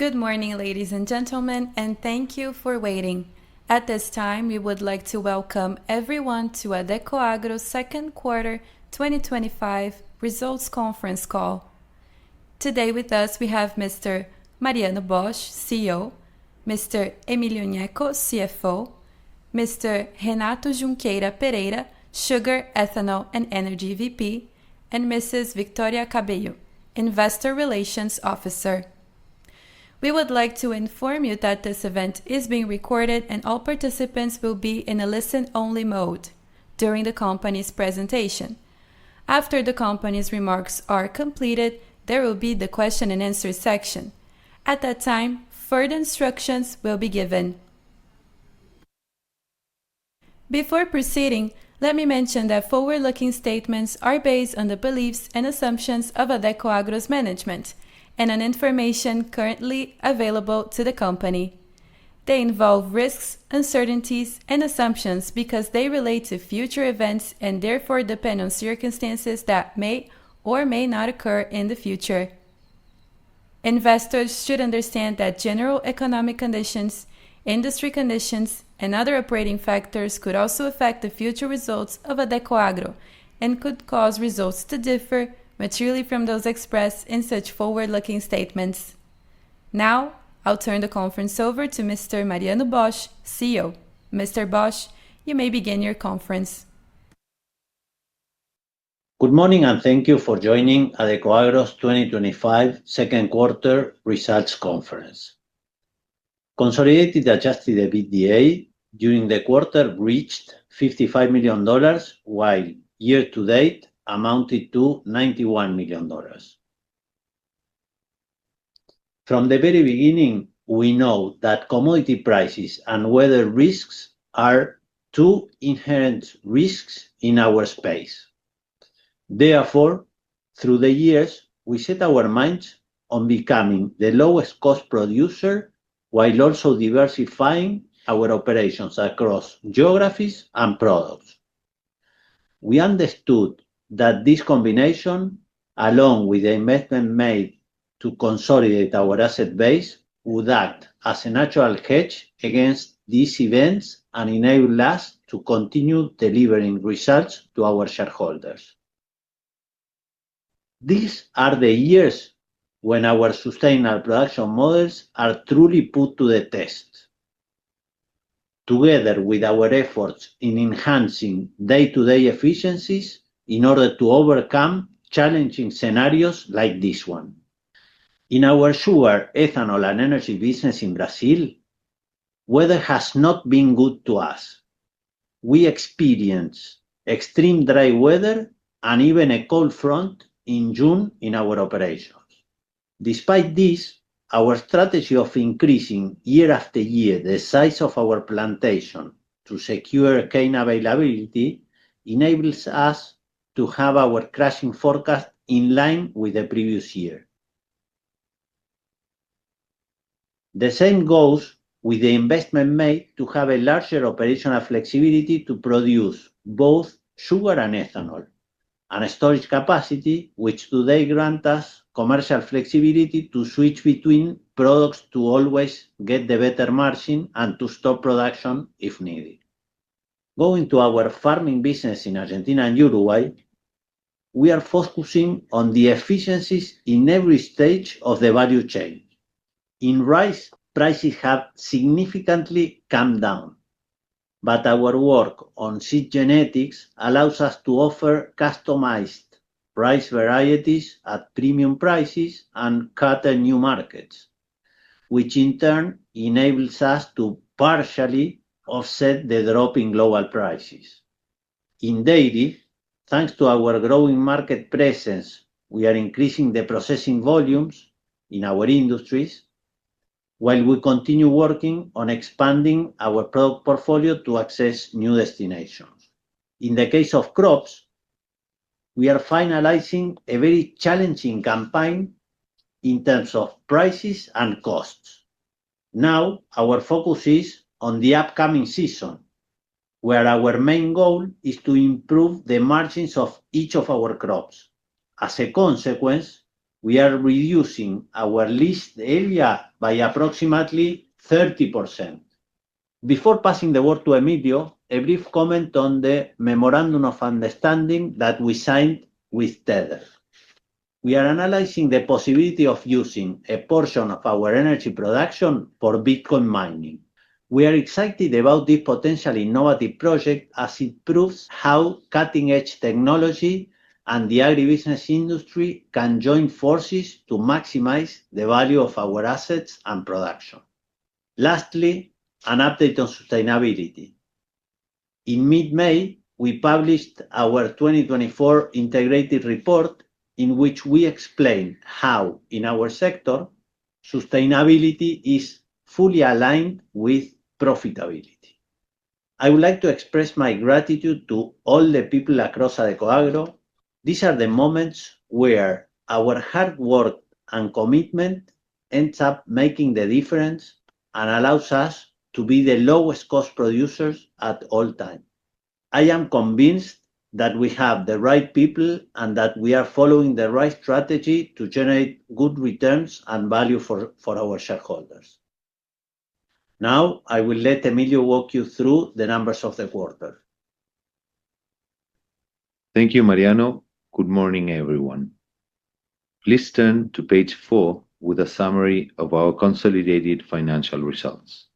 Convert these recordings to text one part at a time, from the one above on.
Good morning, ladies and gentlemen, and thank you for waiting. At this time, we would like to welcome everyone to Adecoagro's second quarter 2025 results conference call. Today with us we have Mr. Mariano Bosch, CEO, Mr. Emilio Gnecco, CFO, Mr. Renato Junqueira Pereira, Sugar, Ethanol and Energy VP, and Mrs. Victoria Cabello, Investor Relations Officer. We would like to inform you that this event is being recorded and all participants will be in a listen-only mode during the company's presentation. After the company's remarks are completed, there will be the question and answer section. At that time, further instructions will be given. Before proceeding, let me mention that forward-looking statements are based on the beliefs and assumptions of Adecoagro's management and on information currently available to the company. They involve risks, uncertainties, and assumptions because they relate to future events and therefore depend on circumstances that may or may not occur in the future. Investors should understand that general economic conditions, industry conditions, and other operating factors could also affect the future results of Adecoagro and could cause results to differ materially from those expressed in such forward-looking statements. Now, I'll turn the conference over to Mr. Mariano Bosch, CEO. Mr. Bosch, you may begin your conference. Good morning and thank you for joining Adecoagro's 2025 second quarter results conference. Consolidated adjusted EBITDA during the quarter reached $55 million, while year-to-date amounted to $91 million. From the very beginning, we know that commodity prices and weather risks are two inherent risks in our space. Therefore, through the years, we set our minds on becoming the lowest cost producer while also diversifying our operations across geographies and products. We understood that this combination, along with the investment made to consolidate our asset base, would act as a natural hedge against these events and enable us to continue delivering results to our shareholders. These are the years when our sustainable production models are truly put to the test. Together with our efforts in enhancing day-to-day efficiencies in order to overcome challenging scenarios like this one. In our sugar, ethanol and energy business in Brazil, weather has not been good to us. We experienced extreme dry weather and even a cold front in June in our operations. Despite this, our strategy of increasing year after year the size of our plantation to secure cane availability enables us to have our crushing forecast in line with the previous year. The same goes with the investment made to have a larger operational flexibility to produce both sugar and ethanol, and a storage capacity which today grant us commercial flexibility to switch between products to always get the better margin and to stop production if needed. Going to our farming business in Argentina and Uruguay, we are focusing on the efficiencies in every stage of the value chain. In rice, prices have significantly come down, but our work on seed genetics allows us to offer customized rice varieties at premium prices and cater new markets, which in turn enables us to partially offset the drop in global prices. In dairy, thanks to our growing market presence, we are increasing the processing volumes in our industries, while we continue working on expanding our product portfolio to access new destinations. In the case of crops, we are finalizing a very challenging campaign in terms of prices and costs. Now, our focus is on the upcoming season, where our main goal is to improve the margins of each of our crops. As a consequence, we are reducing our leased area by approximately 30%. Before passing the word to Emilio, a brief comment on the Memorandum of Understanding that we signed with Tether. We are analyzing the possibility of using a portion of our energy production for Bitcoin mining. We are excited about this potentially innovative project as it proves how cutting-edge technology and the agribusiness industry can join forces to maximize the value of our assets and production. Lastly, an update on sustainability. In mid-May, we published our 2024 integrated report in which we explain how, in our sector, sustainability is fully aligned with profitability. I would like to express my gratitude to all the people across Adecoagro. These are the moments where our hard work and commitment ends up making the difference and allows us to be the lowest cost producers at all times. I am convinced that we have the right people and that we are following the right strategy to generate good returns and value for our shareholders. Now, I will let Emilio walk you through the numbers of the quarter. Thank you, Mariano. Good morning, everyone. Please turn to page 4 with a summary of our consolidated financial results.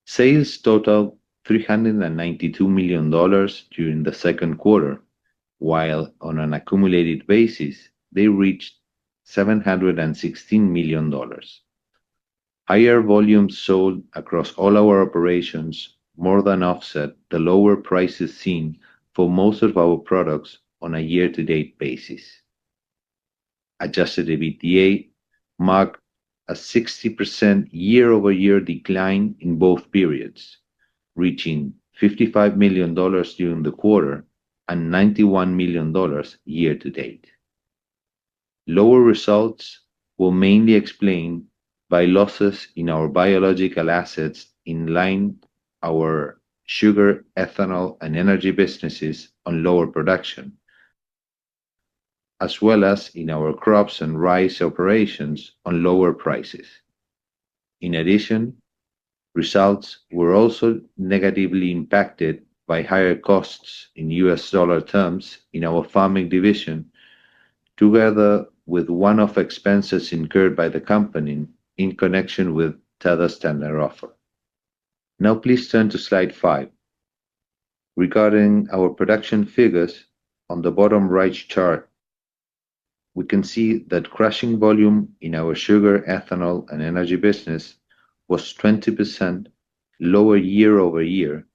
Sales totaled $392 million during the second quarter, while on an accumulated basis, they reached $716 million. Higher volumes sold across all our operations more than offset the lower prices seen for most of our products on a year-to-date basis. Adjusted EBITDA marked a 60% year-over-year decline in both periods, reaching $55 million during the quarter and $91 million year-to-date. Lower results were mainly explained by losses in our biological assets in line our sugar, ethanol, and energy businesses on lower production, as well as in our crops and rice operations on lower prices. In addition, results were also negatively impacted by higher costs in US dollar terms in our farming division, together with one-off expenses incurred by the company in connection with Tether's tender offer. Now please turn to slide 5. Regarding our production figures, on the bottom right chart, we can see that crushing volume in our sugar, ethanol, and energy business was 20% lower year-over-year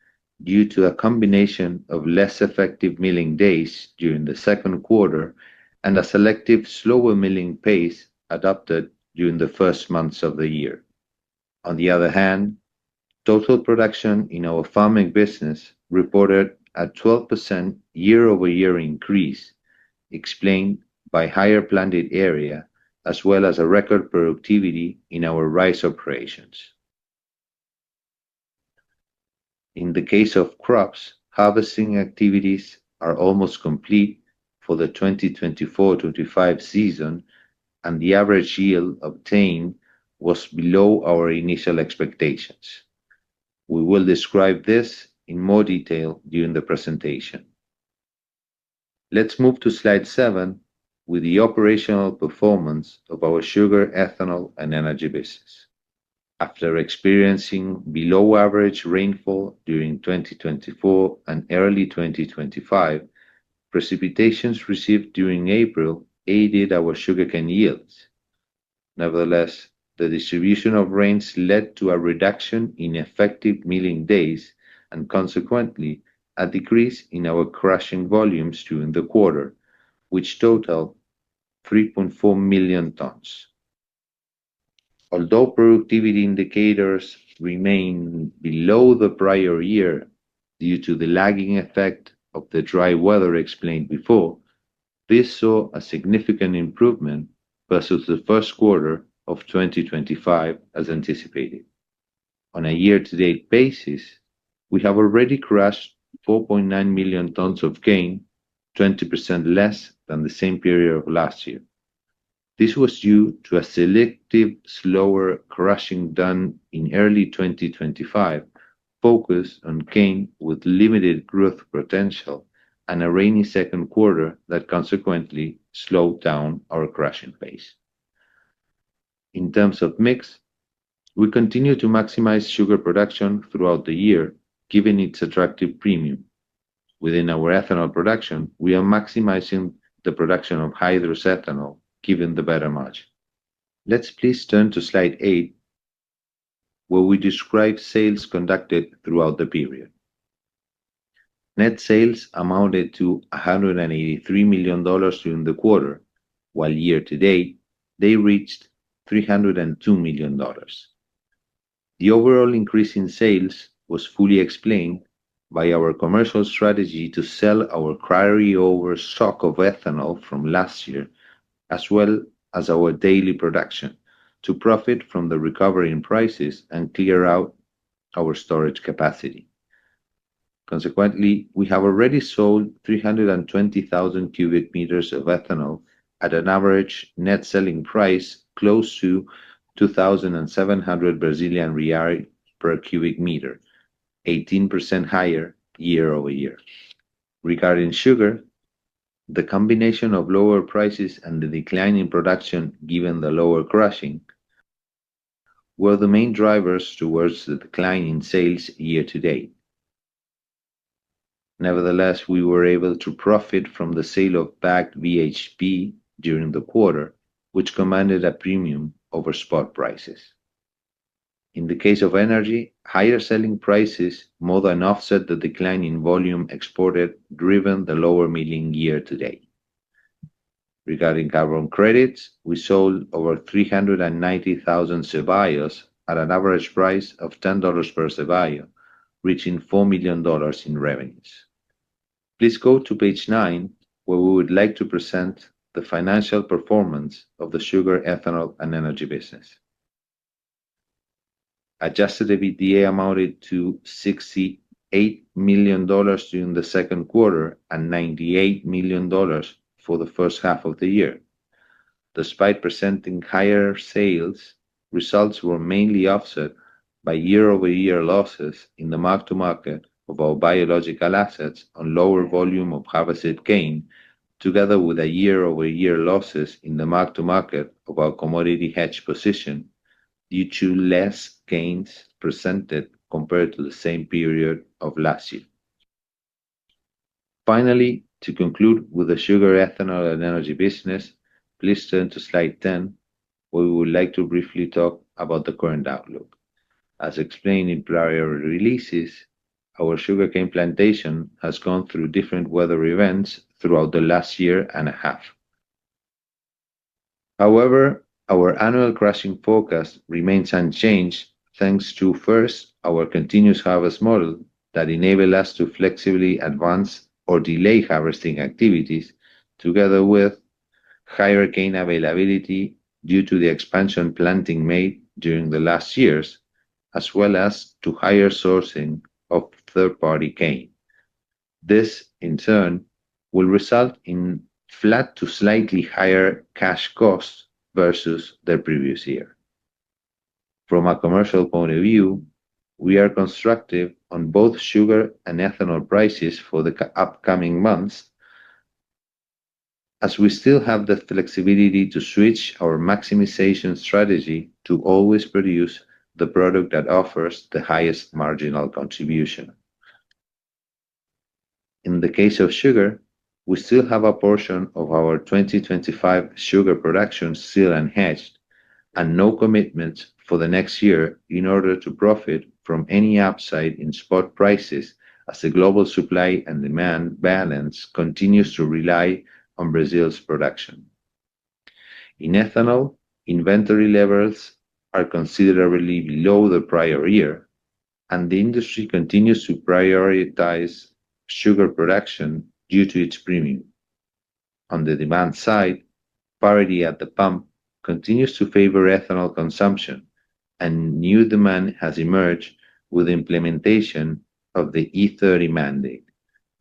due to a combination of less effective milling days during the second quarter and a selective slower milling pace adopted during the first months of the year. On the other hand, total production in our farming business reported a 12% year-over-year increase, explained by higher planted area as well as a record productivity in our rice operations. In the case of crops, harvesting activities are almost complete for the 2024-25 season, and the average yield obtained was below our initial expectations. We will describe this in more detail during the presentation. Let's move to slide 7 with the operational performance of our sugar, ethanol, and energy business. After experiencing below average rainfall during 2024 and early 2025, precipitations received during April aided our sugarcane yields. Nevertheless, the distribution of rains led to a reduction in effective milling days and consequently a decrease in our crushing volumes during the quarter, which totaled 3.4 million tons. Although productivity indicators remain below the prior year due to the lagging effect of the dry weather explained before, this saw a significant improvement versus the first quarter of 2025 as anticipated. On a year-to-date basis, we have already crushed 4.9 million tons of cane, 20% less than the same period of last year. This was due to a selective, slower crushing done in early 2025, focused on cane with limited growth potential, and a rainy second quarter that consequently slowed down our crushing pace. In terms of mix, we continue to maximize sugar production throughout the year, given its attractive premium. Within our ethanol production, we are maximizing the production of hydrous ethanol, given the better margin. Let's please turn to slide 8, where we describe sales conducted throughout the period. Net sales amounted to $183 million during the quarter, while year to date, they reached $302 million. The overall increase in sales was fully explained by our commercial strategy to sell our carryover stock of ethanol from last year, as well as our daily production, to profit from the recovery in prices and clear out our storage capacity. Consequently, we have already sold 320,000 cubic meters of ethanol at an average net selling price close to 2,700 Brazilian real per cubic meter, 18% higher year-over-year. Regarding sugar, the combination of lower prices and the decline in production given the lower crushing were the main drivers towards the decline in sales year to date. Nevertheless, we were able to profit from the sale of bagged VHP during the quarter, which commanded a premium over spot prices. In the case of energy, higher selling prices more than offset the decline in volume exported, driven the lower milling year to date. Regarding carbon credits, we sold over 390,000 ceballos at an average price of $10 per ceballo, reaching $4 million in revenues. Please go to page 9, where we would like to present the financial performance of the sugar, ethanol, and energy business. Adjusted EBITDA amounted to $68 million during the second quarter and $98 million for the first half of the year. Despite presenting higher sales, results were mainly offset by year-over-year losses in the mark-to-market of our biological assets on lower volume of harvested cane, together with a year-over-year losses in the mark-to-market of our commodity hedge position due to less gains presented compared to the same period of last year. Finally, to conclude with the sugar, ethanol, and energy business, please turn to slide 10, where we would like to briefly talk about the current outlook. As explained in prior releases, our sugarcane plantation has gone through different weather events throughout the last year and a half. However, our annual crushing forecast remains unchanged thanks to, first, our continuous harvest model that enable us to flexibly advance or delay harvesting activities, together with higher cane availability due to the expansion planting made during the last years, as well as to higher sourcing of third-party cane. This, in turn, will result in flat to slightly higher cash costs versus the previous year. From a commercial point of view, we are constructive on both sugar and ethanol prices for the upcoming months, as we still have the flexibility to switch our maximization strategy to always produce the product that offers the highest marginal contribution. In the case of sugar, we still have a portion of our 2025 sugar production still unhedged and no commitments for the next year in order to profit from any upside in spot prices, as the global supply and demand balance continues to rely on Brazil's production. In ethanol, inventory levels are considerably below the prior year, and the industry continues to prioritize sugar production due to its premium. On the demand side, parity at the pump continues to favor ethanol consumption, and new demand has emerged with the implementation of the E30 mandate.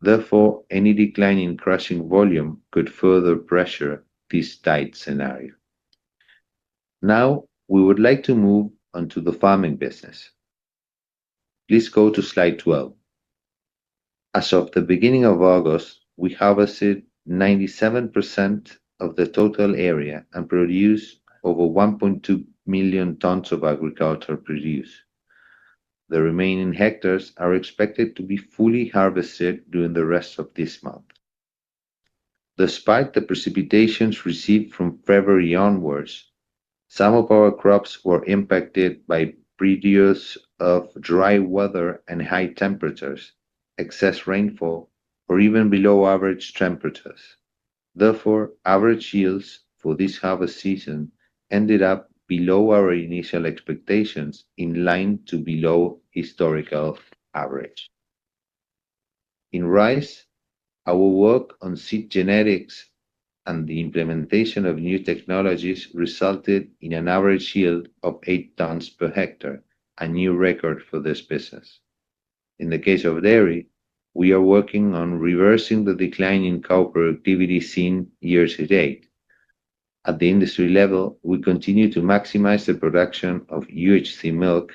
Therefore, any decline in crushing volume could further pressure this tight scenario. Now, we would like to move on to the farming business. Please go to slide 12. As of the beginning of August, we harvested 97% of the total area and produced over 1.2 million tons of agricultural produce. The remaining hectares are expected to be fully harvested during the rest of this month. Despite the precipitations received from February onwards, some of our crops were impacted by periods of dry weather and high temperatures, excess rainfall, or even below average temperatures. Therefore, average yields for this harvest season ended up below our initial expectations, in line to below historical average. In rice, our work on seed genetics and the implementation of new technologies resulted in an average yield of 8 tons per hectare, a new record for this business. In the case of dairy, we are working on reversing the decline in cow productivity seen year to date. At the industry level, we continue to maximize the production of UHT milk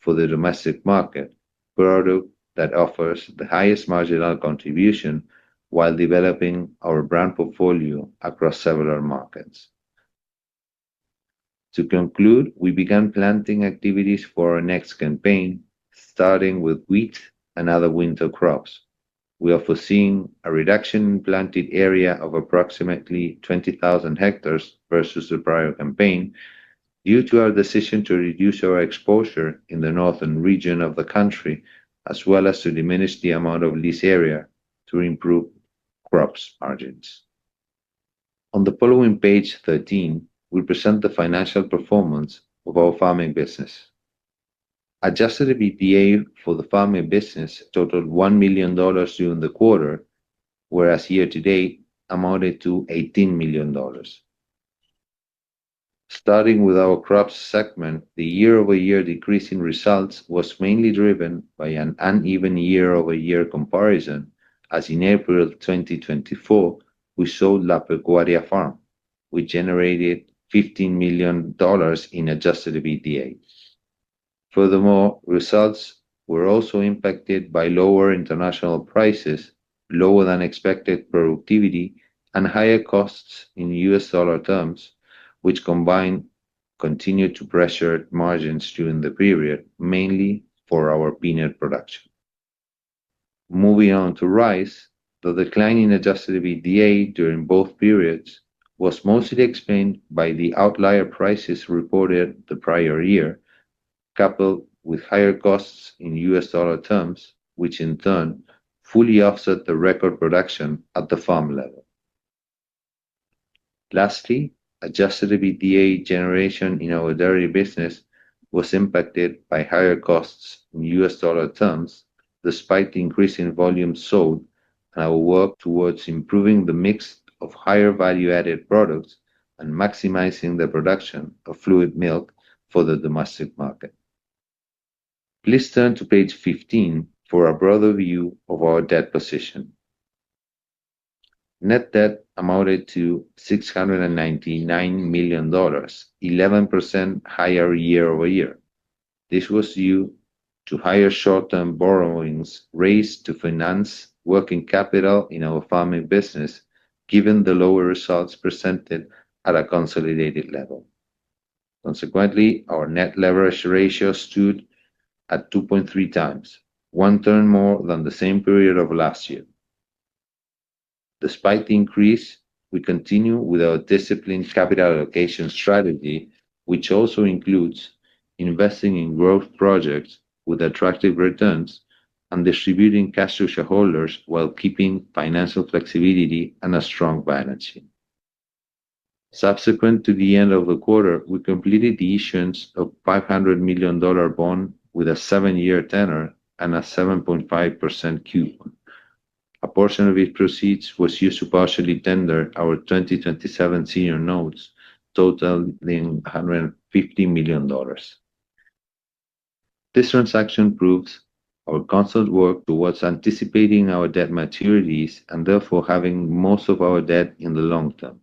for the domestic market, product that offers the highest marginal contribution while developing our brand portfolio across several markets. To conclude, we began planting activities for our next campaign, starting with wheat and other winter crops. We are foreseeing a reduction in planted area of approximately 20,000 hectares versus the prior campaign due to our decision to reduce our exposure in the northern region of the country, as well as to diminish the amount of lease area to improve crops margins. On the following page 13, we present the financial performance of our farming business. Adjusted EBITDA for the farming business totaled $1 million during the quarter, whereas year-to-date amounted to $18 million. Starting with our crops segment, the year-over-year decrease in results was mainly driven by an uneven year-over-year comparison, as in April 2024, we sold La Pecuaria Farm, which generated $15 million in adjusted EBITDA. Furthermore, results were also impacted by lower international prices, lower than expected productivity, and higher costs in US dollar terms, which combined continued to pressure margins during the period, mainly for our peanut production. Moving on to rice, the decline in adjusted EBITDA during both periods was mostly explained by the outlier prices reported the prior year, coupled with higher costs in US dollar terms, which in turn fully offset the record production at the farm level. Lastly, adjusted EBITDA generation in our dairy business was impacted by higher costs in US dollar terms, despite the increase in volume sold and our work towards improving the mix of higher value-added products and maximizing the production of fluid milk for the domestic market. Please turn to page 15 for a broader view of our debt position. Net debt amounted to $699 million, 11% higher year-over-year. This was due to higher short-term borrowings raised to finance working capital in our farming business, given the lower results presented at a consolidated level. Consequently, our net leverage ratio stood at 2.3 times, one turn more than the same period of last year. Despite the increase, we continue with our disciplined capital allocation strategy, which also includes investing in growth projects with attractive returns and distributing cash to shareholders while keeping financial flexibility and a strong balance sheet. Subsequent to the end of the quarter, we completed the issuance of $500 million bond with a 7-year tenor and a 7.5% coupon. A portion of its proceeds was used to partially tender our 2027 senior notes, totaling $150 million. This transaction proves our constant work towards anticipating our debt maturities and therefore having most of our debt in the long term.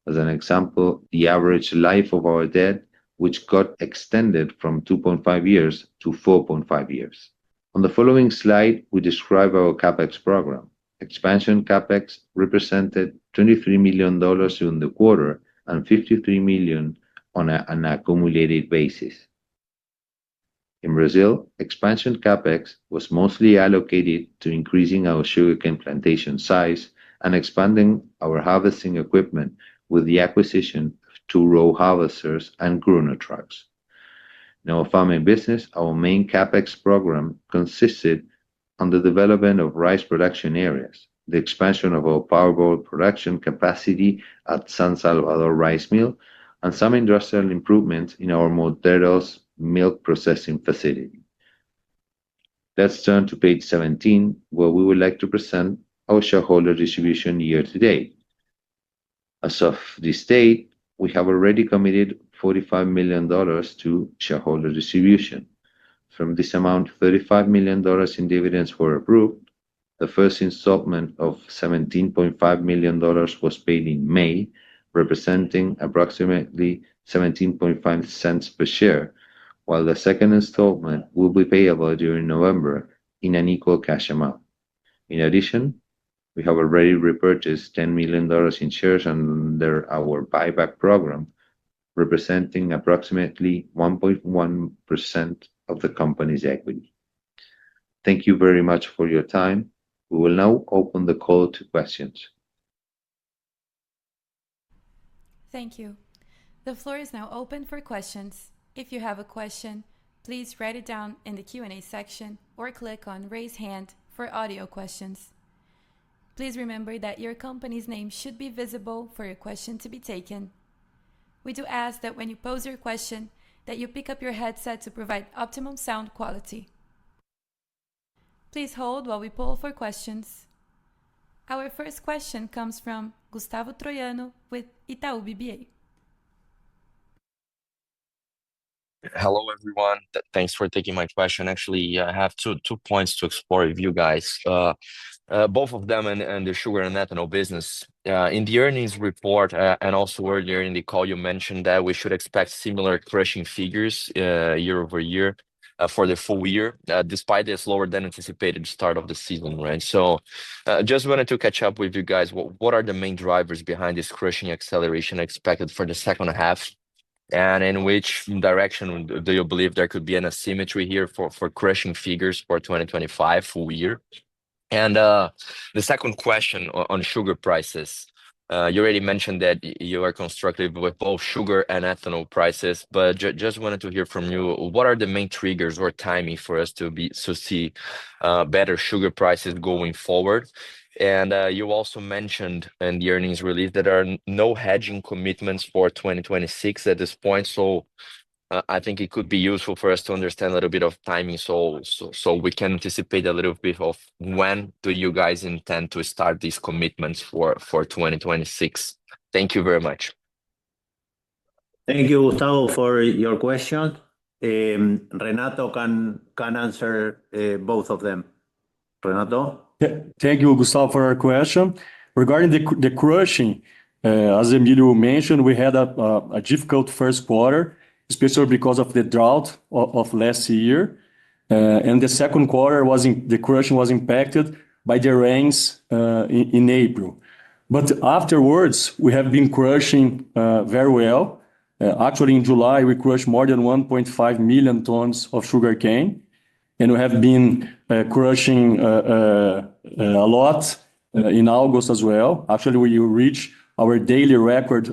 As an example, the average life of our debt which got extended from 2.5 years to 4.5 years. On the following slide, we describe our CapEx program. Expansion CapEx represented $23 million during the quarter and $53 million on an accumulated basis. In Brazil, expansion CapEx was mostly allocated to increasing our sugarcane plantation size and expanding our harvesting equipment with the acquisition of 2 row harvesters and Gruner trucks. In our farming business, our main CapEx program consisted on the development of rice production areas, the expansion of our powerball production capacity at San Salvador rice mill, and some industrial improvements in our Monteros milk processing facility. Let's turn to page 17, where we would like to present our shareholder distribution year to date. As of this date, we have already committed $45 million to shareholder distribution. From this amount, $35 million in dividends were approved. The first installment of $17.5 million was paid in May, representing approximately 17.5 cents per share, while the second installment will be payable during November in an equal cash amount. In addition, we have already repurchased $10 million in shares under our buyback program, representing approximately 1.1% of the company's equity. Thank you very much for your time. We will now open the call to questions. Thank you. The floor is now open for questions. If you have a question, please write it down in the Q&A section or click on Raise Hand for audio questions. Please remember that your company's name should be visible for your question to be taken. We do ask that when you pose your question, that you pick up your headset to provide optimum sound quality. Please hold while we poll for questions. Our first question comes from Gustavo Troiano with Itaú BBA. Hello, everyone. Thanks for taking my question. Actually, I have two points to explore with you guys. Both of them in the sugar and ethanol business. In the earnings report and also earlier in the call, you mentioned that we should expect similar crushing figures year over year for the full year, despite the slower than anticipated start of the season, right? So just wanted to catch up with you guys. What are the main drivers behind this crushing acceleration expected for the second half? And in which direction do you believe there could be an asymmetry here for crushing figures for 2025 full year? And the second question on sugar prices. You already mentioned that you are constructive with both sugar and ethanol prices, but just wanted to hear from you, what are the main triggers or timing for us to see better sugar prices going forward? And you also mentioned in the earnings release that there are no hedging commitments for 2026 at this point. So I think it could be useful for us to understand a little bit of timing so we can anticipate a little bit of when do you guys intend to start these commitments for 2026. Thank you very much. Thank you, Gustavo, for your question. Renato can answer both of them. Renato? Thank you, Gustavo, for your question. Regarding the crushing, as Emilio mentioned, we had a difficult first quarter, especially because of the drought of last year. And the second quarter the crushing was impacted by the rains in April. But afterwards, we have been crushing very well. Actually, in July, we crushed more than 1.5 million tons of sugarcane. And we have been crushing a lot in August as well. Actually, we reached our daily record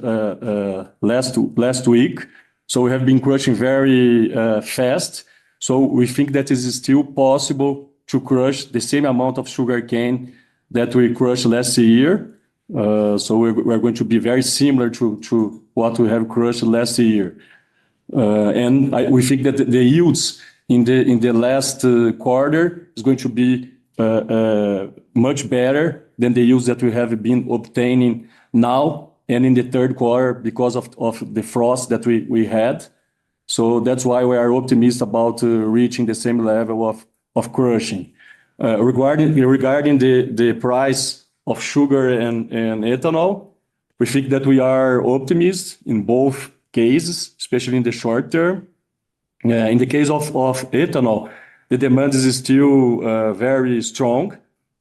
last week. So we have been crushing very fast. So we think that it is still possible to crush the same amount of sugarcane that we crushed last year. So we're going to be very similar to what we have crushed last year. And we think that the yields in the last quarter is going to be much better than the yields that we have been obtaining now and in the third quarter because of the frost that we had. So that's why we are optimistic about reaching the same level of crushing. Regarding the price of sugar and ethanol, we think that we are optimists in both cases, especially in the short term. In the case of ethanol, the demand is still very strong.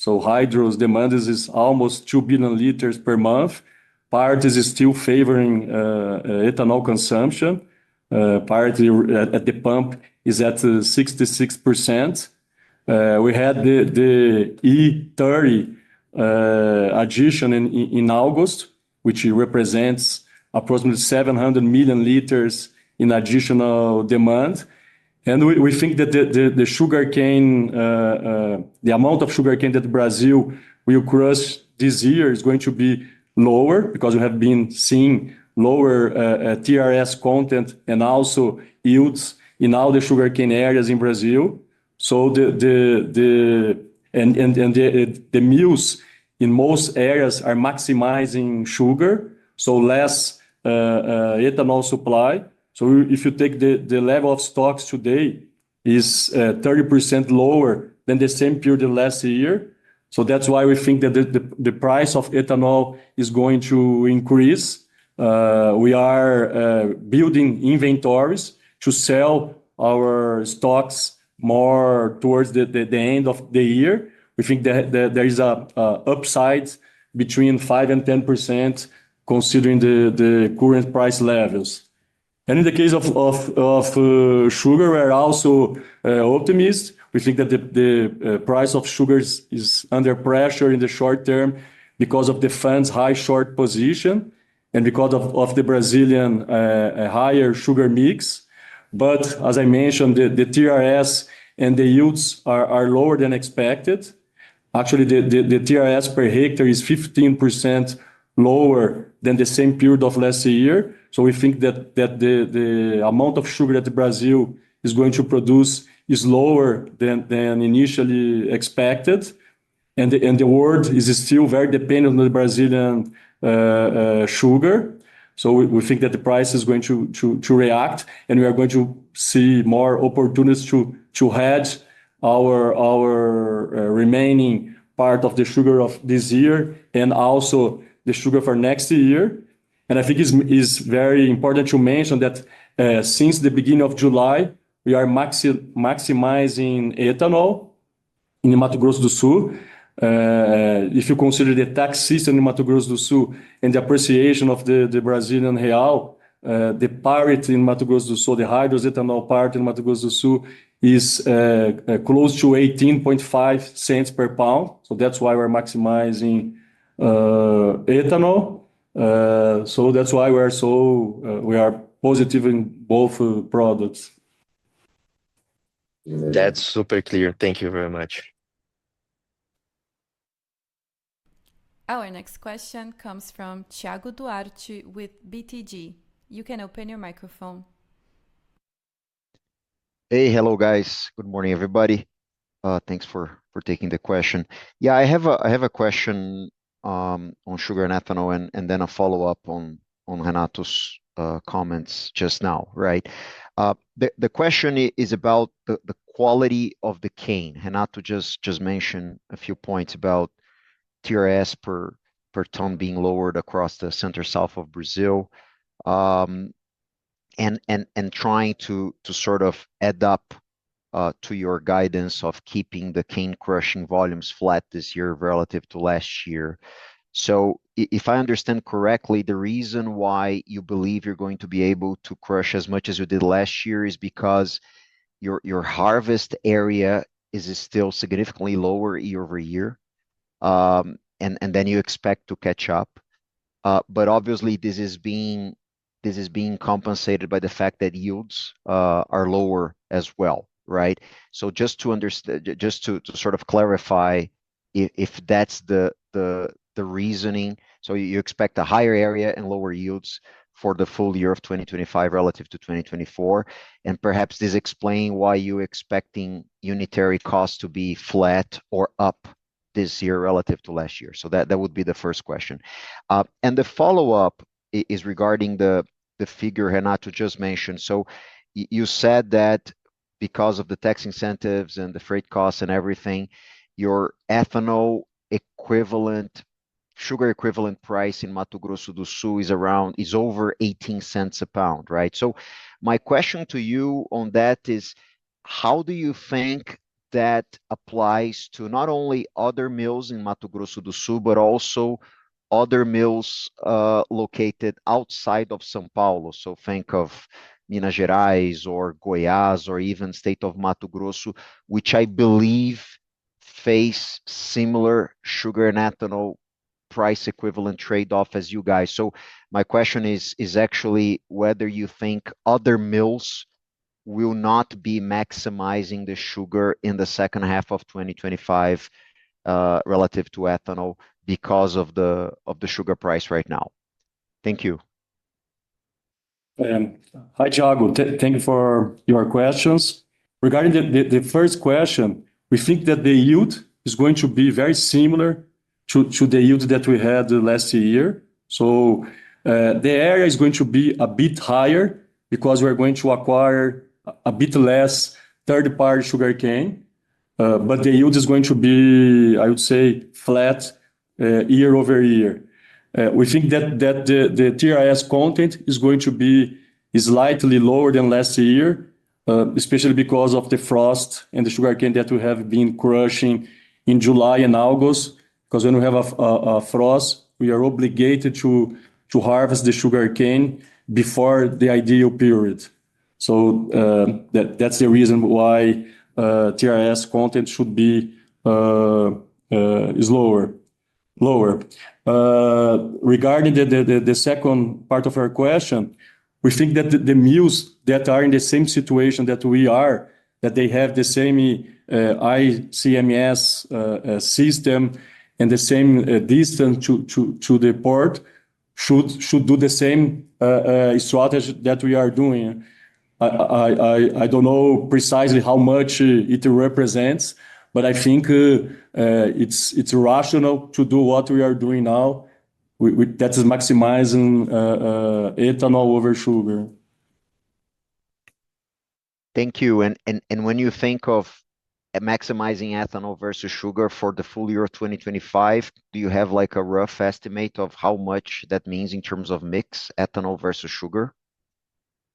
So hydro's demand is almost 2 billion liters per month. Parity is still favoring ethanol consumption. Parity at the pump is at 66%. We had the E30 addition in August, which represents approximately 700 million liters in additional demand. And we think that the sugarcane, the amount of sugarcane that Brazil will crush this year is going to be lower because we have been seeing lower TRS content and also yields in all the sugarcane areas in Brazil. So the mills in most areas are maximizing sugar, so less ethanol supply. So if you take the level of stocks today is 30% lower than the same period last year. So that's why we think that the price of ethanol is going to increase. We are building inventories to sell our stocks more towards the end of the year. We think that there is a upside between 5 and 10% considering the current price levels. And in the case of sugar, we're also optimistic. We think that the price of sugar is under pressure in the short term because of the fund's high short position and because of the Brazilian higher sugar mix. But as I mentioned, the TRS and the yields are lower than expected. Actually, the TRS per hectare is 15% lower than the same period of last year. So we think that the amount of sugar that Brazil is going to produce is lower than initially expected. And the world is still very dependent on the Brazilian sugar. So we think that the price is going to react, and we are going to see more opportunities to hedge our remaining part of the sugar of this year and also the sugar for next year. And I think it's very important to mention that since the beginning of July, we are maximizing ethanol in Mato Grosso do Sul. If you consider the tax system in Mato Grosso do Sul and the appreciation of the Brazilian real, the parity in Mato Grosso do Sul, the hydrous ethanol parity in Mato Grosso do Sul is close to 18.5 cents per pound. So that's why we're maximizing ethanol. So that's why we are positive in both products. That's super clear. Thank you very much. Our next question comes from Thiago Duarte with BTG. You can open your microphone. Hey, hello guys. Good morning, everybody. Thanks for taking the question. Yeah, I have a question on sugar and ethanol, and then a follow-up on Renato's comments just now, right? The question is about the quality of the cane. Renato just mentioned a few points about TRS per ton being lowered across the center-south of Brazil, and trying to sort of add up to your guidance of keeping the cane crushing volumes flat this year relative to last year. So if I understand correctly, the reason why you believe you're going to be able to crush as much as you did last year is because your harvest area is still significantly lower year over year, and then you expect to catch up. But obviously, this is being compensated by the fact that yields are lower as well, right? So just to understand, just to sort of clarify, if that's the reasoning, so you expect a higher area and lower yields for the full year of 2025 relative to 2024, and perhaps this explains why you're expecting unitary costs to be flat or up this year relative to last year. So that would be the first question. And the follow-up is regarding the figure Renato just mentioned. So you said that because of the tax incentives and the freight costs and everything, your ethanol equivalent sugar equivalent price in Mato Grosso do Sul is over 18 cents a pound, right? So my question to you on that is, how do you think that applies to not only other mills in Mato Grosso do Sul, but also other mills located outside of São Paulo? So think of Minas Gerais or Goiás or even state of Mato Grosso, which I believe face similar sugar and ethanol price equivalent trade-off as you guys. So my question is actually whether you think other mills will not be maximizing the sugar in the second half of 2025 relative to ethanol because of the sugar price right now. Thank you. Hi, Thiago. Thank you for your questions. Regarding the first question, we think that the yield is going to be very similar to the yield that we had last year. So the area is going to be a bit higher because we're going to acquire a bit less third-party sugarcane, but the yield is going to be, I would say, flat year over year. We think that the TRS content is going to be slightly lower than last year, especially because of the frost and the sugarcane that we have been crushing in July and August. Because when we have a frost, we are obligated to harvest the sugarcane before the ideal period. So that's the reason why TRS content should be is lower. Regarding the second part of our question, we think that the mills that are in the same situation that we are, that they have the same ICMS system and the same distance to the port, should do the same strategy that we are doing. I don't know precisely how much it represents, but I think it's rational to do what we are doing now. That is maximizing ethanol over sugar. Thank you. And when you think of maximizing ethanol versus sugar for the full year of 2025, do you have like a rough estimate of how much that means in terms of mix, ethanol versus sugar?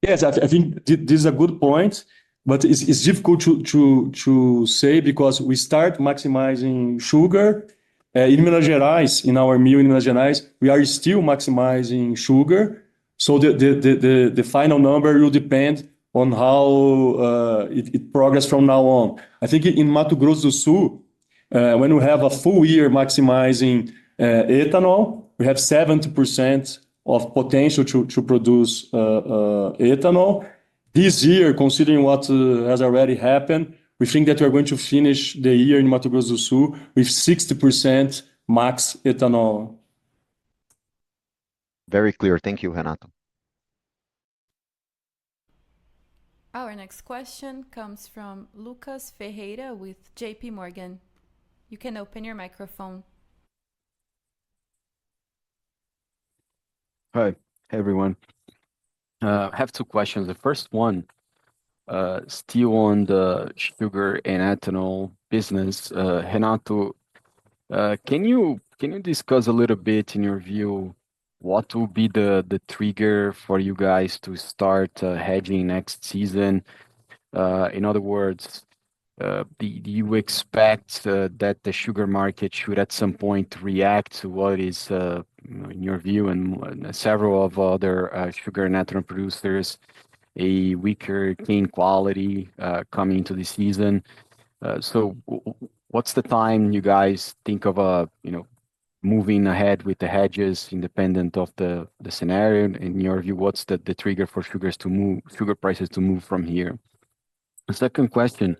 Yes, I think this is a good point, but it's difficult to say because we start maximizing sugar. In Minas Gerais, in our mill in Minas Gerais, we are still maximizing sugar. So the final number will depend on how it progresses from now on. I think in Mato Grosso do Sul, when we have a full year maximizing ethanol, we have 70% of potential to produce ethanol. This year, considering what has already happened, we think that we are going to finish the year in Mato Grosso do Sul with 60% max ethanol. Very clear. Thank you, Renato. Our next question comes from Lucas Ferreira with JP Morgan. You can open your microphone. Hi, everyone. I have two questions. The first one, still on the sugar and ethanol business. Renato, can you discuss a little bit in your view what will be the trigger for you guys to start hedging next season? In other words, do you expect that the sugar market should at some point react to what is, in your view and several of other sugar and ethanol producers, a weaker cane quality coming into the season? So what's the time you guys think of moving ahead with the hedges independent of the scenario? In your view, what's the trigger for sugar prices to move from here? The second question,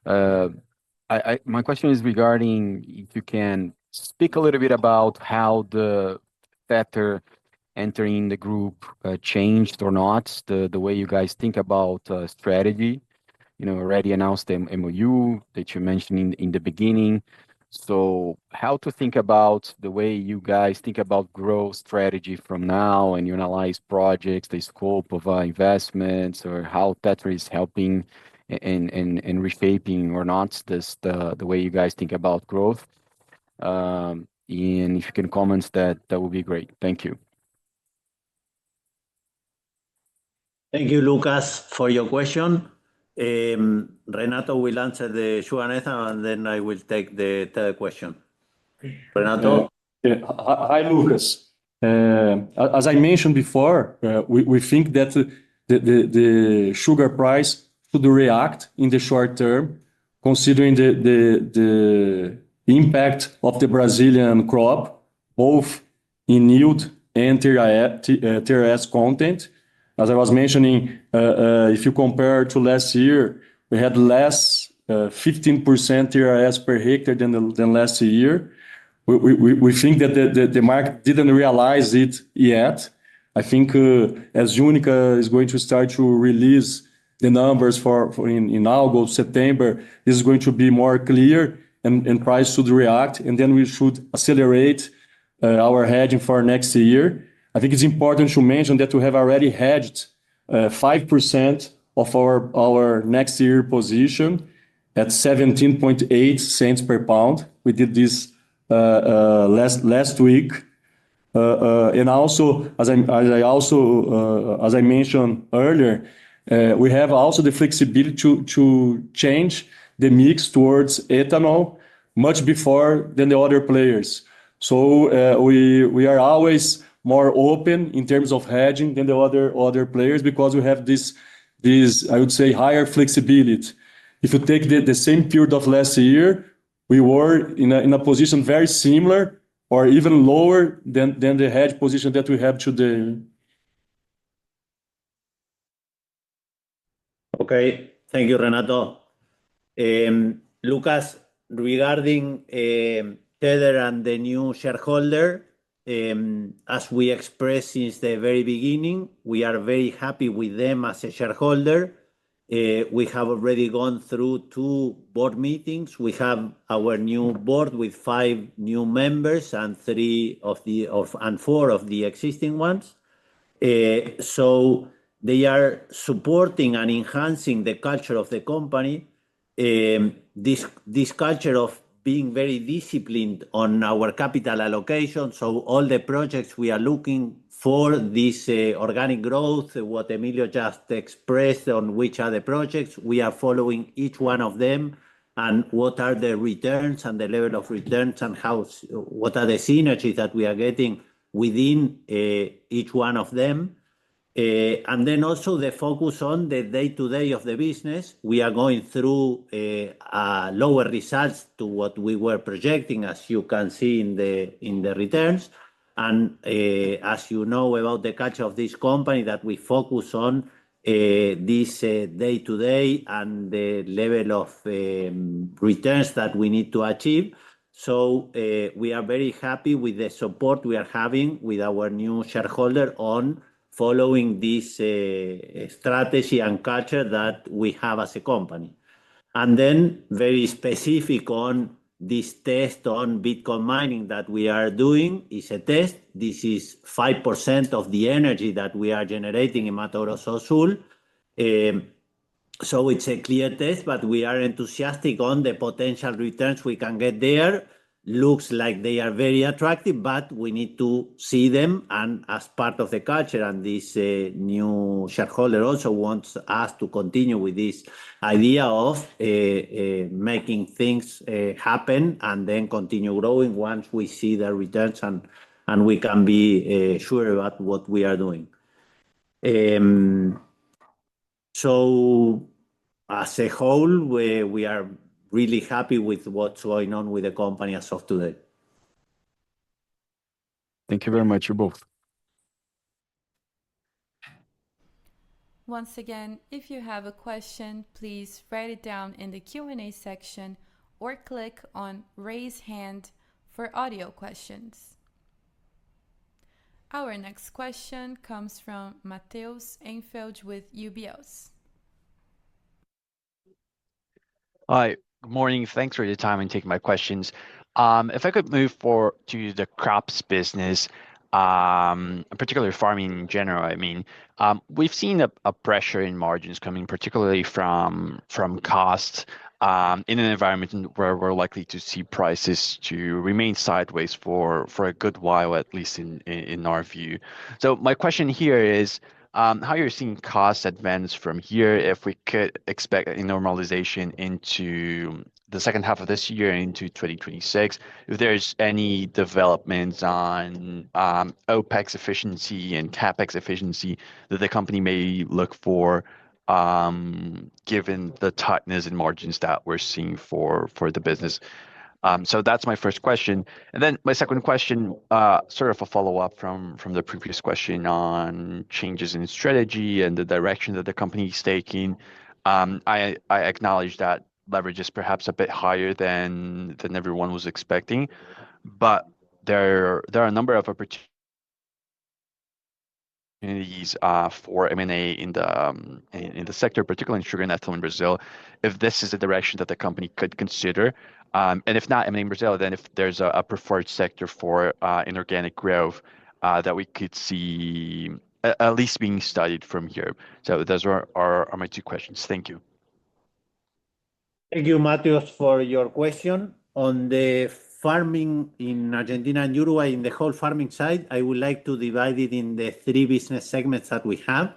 my question is regarding if you can speak a little bit about how the Tether entering the group changed or not, the way you guys think about strategy. Already announced the MOU that you mentioned in the beginning. So how to think about the way you guys think about growth strategy from now, and you analyze projects, the scope of investments, or how Tetra is helping and reshaping or not the way you guys think about growth. And if you can comment that would be great. Thank you. Thank you, Lucas, for your question. Renato will answer the sugar and ethanol, and then I will take the third question. Renato? Hi, Lucas. As I mentioned before, we think that the sugar price should react in the short term, considering the impact of the Brazilian crop, both in yield and TRS content. As I was mentioning, if you compare to last year, we had less 15% TRS per hectare than last year. We think that the market didn't realize it yet. I think as Unica is going to start to release the numbers for in August, September, this is going to be more clear and price should react, and then we should accelerate our hedging for next year. I think it's important to mention that we have already hedged 5% of our next year position at 17.8 cents per pound. We did this last week. And also, as I mentioned earlier, we have also the flexibility to change the mix towards ethanol much before than the other players. So we are always more open in terms of hedging than the other players because we have this I would say higher flexibility. If you take the same period of last year, we were in a position very similar or even lower than the hedge position that we have today. Okay, thank you, Renato. Lucas, regarding Tether and the new shareholder, as we expressed since the very beginning, we are very happy with them as a shareholder. We have already gone through 2 board meetings. We have our new board with 5 new members and 4 of the existing ones. So they are supporting and enhancing the culture of the company. This culture of being very disciplined on our capital allocation. So all the projects we are looking for this organic growth, what Emilio just expressed on which are the projects, we are following each one of them and what are the returns and the level of returns and what are the synergies that we are getting within each one of them. And then also the focus on the day-to-day of the business. We are going through lower results to what we were projecting, as you can see in the returns. And as you know about the culture of this company, that we focus on this day-to-day and the level of returns that we need to achieve. So we are very happy with the support we are having with our new shareholder on following this strategy and culture that we have as a company. And then very specific on this test on Bitcoin mining that we are doing is a test. This is 5% of the energy that we are generating in Mato Grosso Sul. So it's a clear test, but we are enthusiastic on the potential returns we can get there. Looks like they are very attractive, but we need to see them. And as part of the culture, and this new shareholder also wants us to continue with this idea of making things happen and then continue growing once we see the returns and we can be sure about what we are doing. So as a whole, we are really happy with what's going on with the company as of today. Thank you very much, you both. Once again, if you have a question, please write it down in the Q&A section or click on Raise Hand for audio questions. Our next question comes from Matheus Enfeldt with UBS. Hi, good morning. Thanks for your time and taking my questions. If I could move to the crops business, particularly farming in general, I mean, we've seen a pressure in margins coming particularly from costs. in an environment where we're likely to see prices to remain sideways for a good while, at least in our view. So my question here is how you're seeing costs advance from here, if we could expect a normalization into the second half of this year into 2026, if there's any developments on OPEX efficiency and CapEx efficiency that the company may look for, given the tightness in margins that we're seeing for the business. So that's my first question. And then my second question, sort of a follow-up from the previous question on changes in strategy and the direction that the company is taking. I acknowledge that leverage is perhaps a bit higher than everyone was expecting, but there are a number of opportunities for M&A in the sector, particularly in sugar and ethanol in Brazil, if this is a direction that the company could consider. And if not M&A in Brazil, then if there's a preferred sector for inorganic growth that we could see at least being studied from here. So those are my two questions. Thank you. Thank you, Matheus, for your question. On the farming in Argentina and Uruguay, in the whole farming side, I would like to divide it in the three business segments that we have.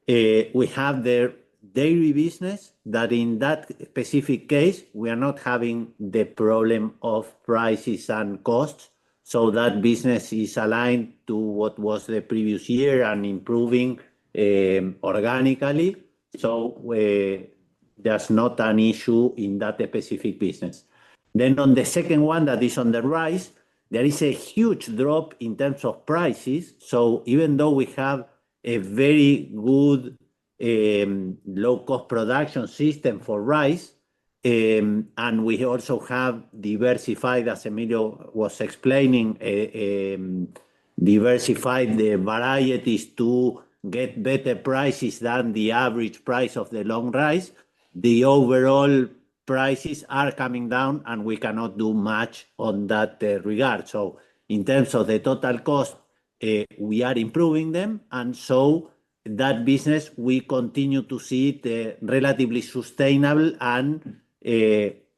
We have the dairy business, that in that specific case, we are not having the problem of prices and costs. So that business is aligned to what was the previous year and improving organically. So there's not an issue in that specific business. Then on the second one, that is on the rice, there is a huge drop in terms of prices. So even though we have a very good low-cost production system for rice, and we also have diversified, as Emilio was explaining, diversified the varieties to get better prices than the average price of the long rice, the overall prices are coming down, and we cannot do much on that regard. So in terms of the total cost, we are improving them, and so that business, we continue to see it relatively sustainable and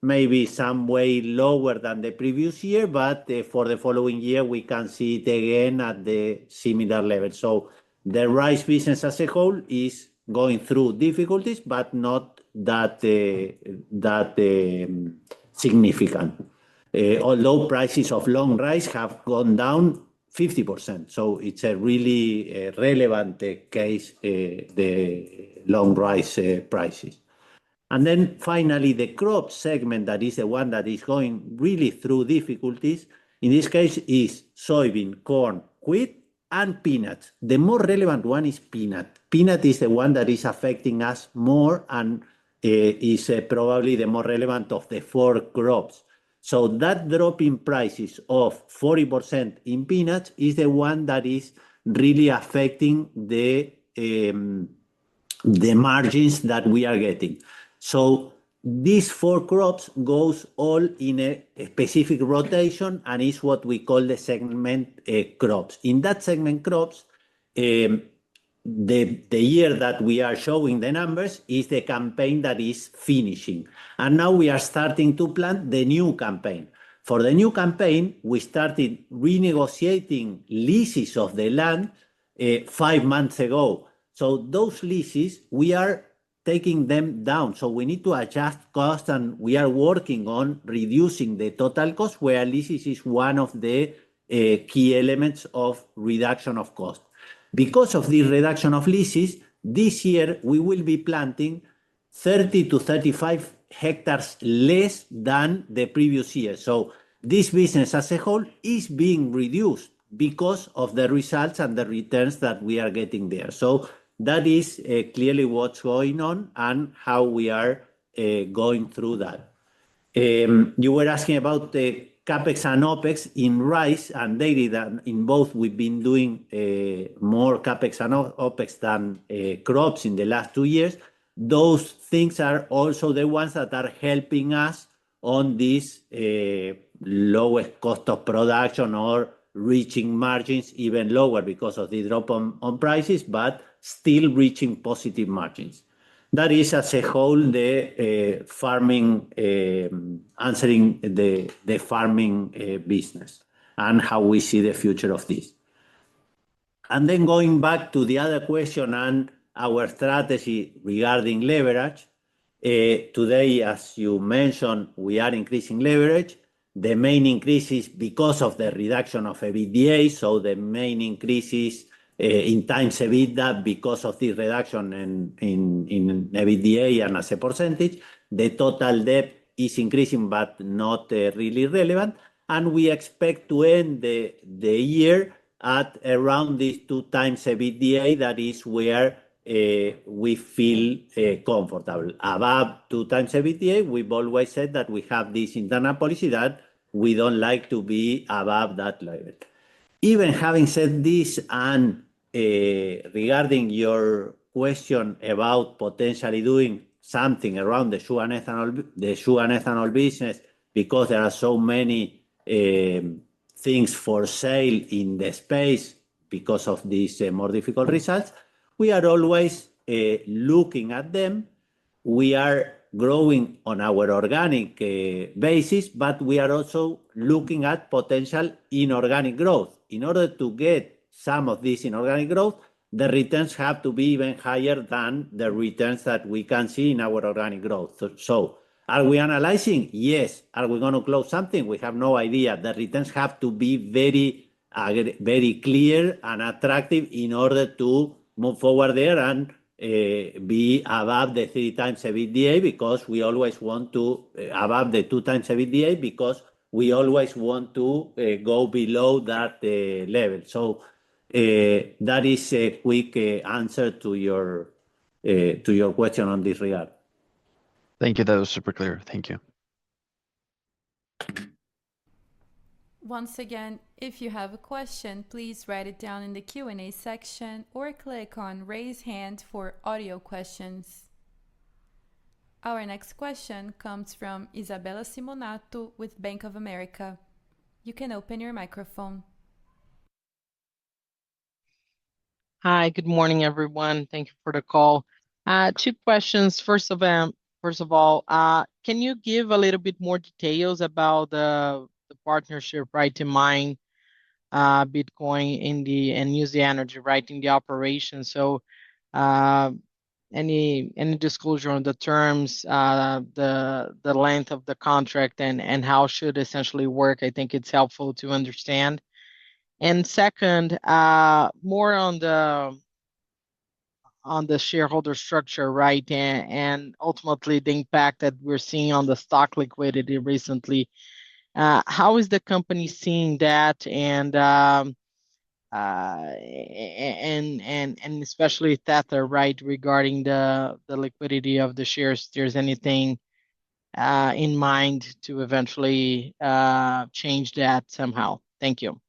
maybe some way lower than the previous year, but for the following year, we can see it again at the similar level. So the rice business as a whole is going through difficulties, but not that significant. Although prices of long rice have gone down 50%. So it's a really relevant case, the long rice prices. And then finally, the crop segment, that is the one that is going really through difficulties, in this case is soybean, corn, wheat, and peanuts. The more relevant one is peanut. Peanut is the one that is affecting us more and is probably the more relevant of the four crops. So that drop in prices of 40% in peanuts is the one that is really affecting the margins that we are getting. So these four crops goes all in a specific rotation and is what we call the segment crops. In that segment crops, the year that we are showing the numbers is the campaign that is finishing. And now we are starting to plan the new campaign. For the new campaign, we started renegotiating leases of the land 5 months ago. So those leases, we are taking them down. So we need to adjust costs, and we are working on reducing the total cost, where leases is one of the key elements of reduction of cost. Because of the reduction of leases, this year we will be planting 30 to 35 hectares less than the previous year. So this business as a whole is being reduced because of the results and the returns that we are getting there. So that is clearly what's going on and how we are going through that. You were asking about the CapEx and OPEX in rice and dairy. That in both we've been doing more CapEx and OPEX than crops in the last 2 years. Those things are also the ones that are helping us on this lowest cost of production or reaching margins even lower because of the drop on prices, but still reaching positive margins. That is, as a whole, the farming, answering the farming business and how we see the future of this. And then going back to the other question and our strategy regarding leverage, today, as you mentioned, we are increasing leverage. The main increase is because of the reduction of EBITDA, so the main increase is in times EBITDA because of the reduction in EBITDA and as a percentage. The total debt is increasing, but not really relevant. And we expect to end the year at around this 2 times EBITDA. That is where we feel comfortable. Above 2 times EBITDA, we've always said that we have this internal policy that we don't like to be above that level. Even having said this, and regarding your question about potentially doing something around the sugar and ethanol business, because there are so many things for sale in the space because of these more difficult results, we are always looking at them. We are growing on our organic basis, but we are also looking at potential inorganic growth. In order to get some of this inorganic growth, the returns have to be even higher than the returns that we can see in our organic growth. So are we analyzing? Yes. Are we going to close something? We have no idea. The returns have to be very clear and attractive in order to move forward there and be above the 3 times EBITDA, because we always want to above the 2 times EBITDA, because we always want to go below that level. So that is a quick answer to your question on this regard. Thank you. That was super clear. Thank you. Once again, if you have a question, please write it down in the Q&A section or click on Raise Hand for audio questions. Our next question comes from Isabella Simonato with Bank of America. You can open your microphone. Hi, good morning, everyone. Thank you for the call. 2 questions. First of all, can you give a little bit more details about the partnership, right, to mine Bitcoin and use the energy, right, in the operation? So any disclosure on the terms, the length of the contract, and how should essentially work? I think it's helpful to understand. And second, more on the shareholder structure, right, and ultimately the impact that we're seeing on the stock liquidity recently. How is the company seeing that, and especially Tether, right, regarding the liquidity of the shares? If there's anything in mind to eventually change that somehow. Thank you.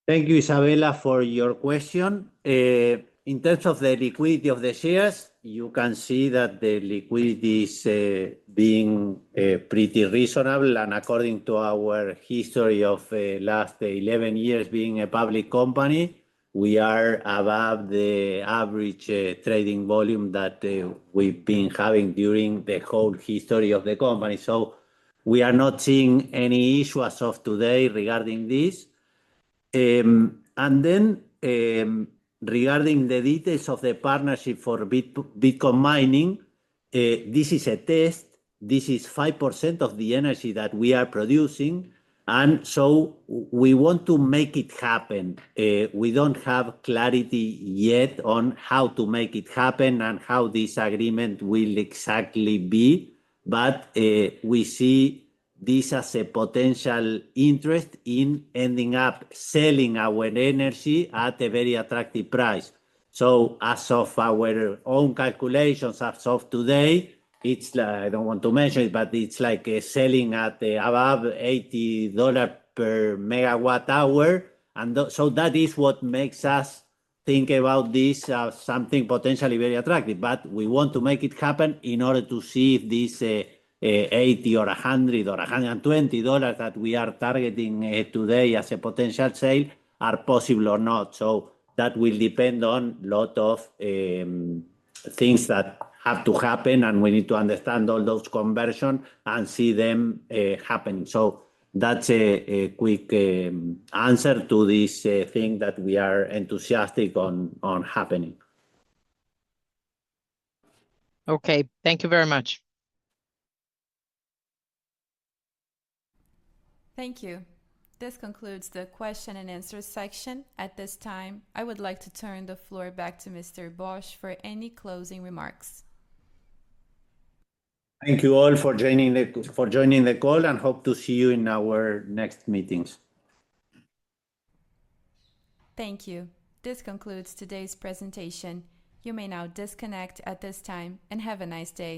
Thank you, Isabella, for your question. In terms of the liquidity of the shares, you can see that the liquidity is being pretty reasonable, and according to our history of last 11 years being a public company, we are above the average trading volume that we've been having during the whole history of the company. So we are not seeing any issue as of today regarding this. And then regarding the details of the partnership for Bitcoin mining, this is a test. This is 5% of the energy that we are producing, and so we want to make it happen. We don't have clarity yet on how to make it happen and how this agreement will exactly be, but we see this as a potential interest in ending up selling our energy at a very attractive price. So as of our own calculations, as of today, it's like, I don't want to mention it, but it's like selling at above $80 per megawatt hour. And so that is what makes us think about this as something potentially very attractive. But we want to make it happen in order to see if this $80 or $100 or $120 that we are targeting today as a potential sale are possible or not. So that will depend on a lot of things that have to happen, and we need to understand all those conversions and see them happening. So that's a quick answer to this thing that we are enthusiastic on happening. Okay, thank you very much. Thank you. This concludes the question and answer section. At this time, I would like to turn the floor back to Mr. Bosch for any closing remarks. Thank you all for joining the call, and hope to see you in our next meetings. Thank you. This concludes today's presentation. You may now disconnect at this time and have a nice day.